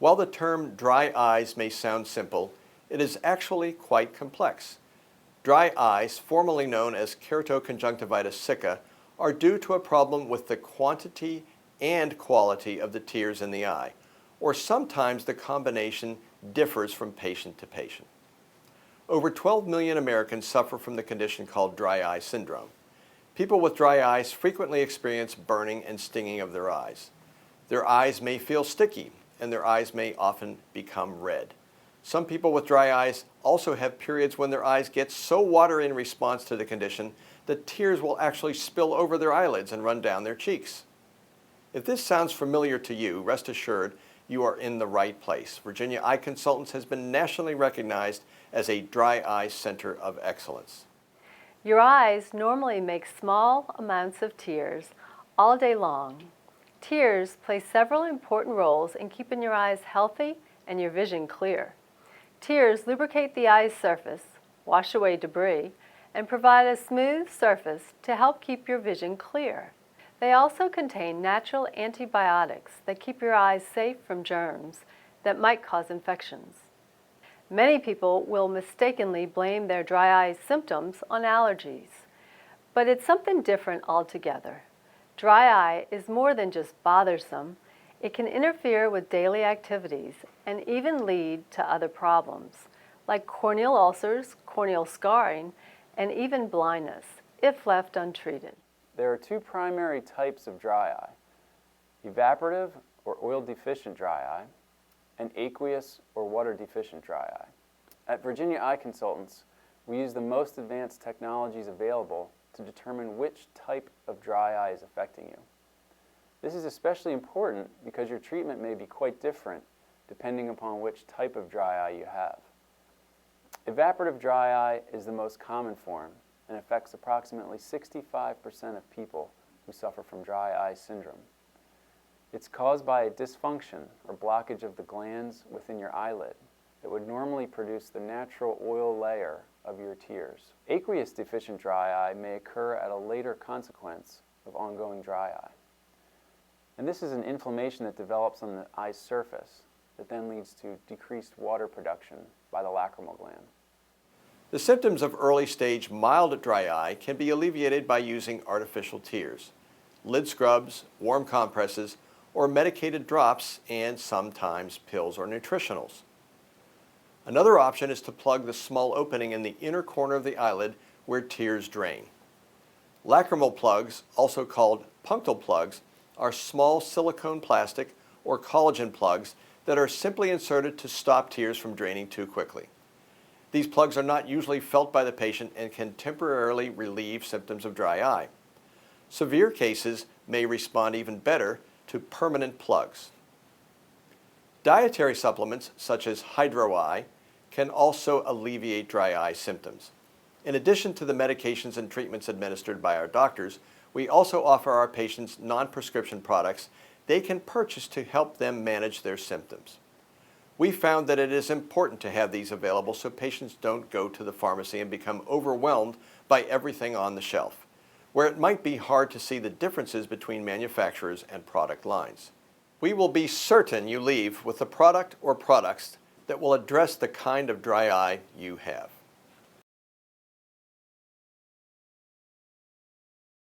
While the term dry eyes may sound simple, it is actually quite complex. Dry eyes, formerly known as keratoconjunctivitis sicca, are due to a problem with the quantity and quality of the tears in the eye, or sometimes the combination differs from patient to patient. Over 12 million Americans suffer from the condition called dry eye syndrome. People with dry eyes frequently experience burning and stinging of their eyes. Their eyes may feel sticky, and their eyes may often become red. Some people with dry eyes also have periods when their eyes get so watery in response to the condition that tears will actually spill over their eyelids and run down their cheeks. If this sounds familiar to you, rest assured you are in the right place. Virginia Eye Consultants has been nationally recognized as a dry eye center of excellence. Your eyes normally make small amounts of tears all day long. Tears play several important roles in keeping your eyes healthy and your vision clear. Tears lubricate the eye's surface, wash away debris, and provide a smooth surface to help keep your vision clear. They also contain natural antibiotics that keep your eyes safe from germs that might cause infections. Many people will mistakenly blame their dry eye symptoms on allergies, but it's something different altogether. Dry eye is more than just bothersome. It can interfere with daily activities and even lead to other problems, like corneal ulcers, corneal scarring, and even blindness, if left untreated. There are two primary types of dry eye: evaporative or oil-deficient dry eye, and aqueous or water-deficient dry eye. At Virginia Eye Consultants, we use the most advanced technologies available to determine which type of dry eye is affecting you. This is especially important because your treatment may be quite different depending upon which type of dry eye you have. Evaporative dry eye is the most common form and affects approximately 65% of people who suffer from dry eye syndrome. It's caused by a dysfunction or blockage of the glands within your eyelid that would normally produce the natural oil layer of your tears. Aqueous deficient dry eye may occur at a later consequence of ongoing dry eye. And this is an inflammation that develops on the eye's surface that then leads to decreased water production by the lacrimal gland. The symptoms of early stage mild dry eye can be alleviated by using artificial tears, lid scrubs, warm compresses, or medicated drops, and sometimes pills or nutritionals. Another option is to plug the small opening in the inner corner of the eyelid where tears drain. Lacrimal plugs, also called punctal plugs, are small silicone plastic or collagen plugs that are simply inserted to stop tears from draining too quickly. These plugs are not usually felt by the patient and can temporarily relieve symptoms of dry eye. Severe cases may respond even better to permanent plugs. Dietary supplements such as Hydro Eye can also alleviate dry eye symptoms. In addition to the medications and treatments administered by our doctors, we also offer our patients non-prescription products they can purchase to help them manage their symptoms. We found that it is important to have these available so patients don't go to the pharmacy and become overwhelmed by everything on the shelf, where it might be hard to see the differences between manufacturers and product lines. We will be certain you leave with a product or products that will address the kind of dry eye you have.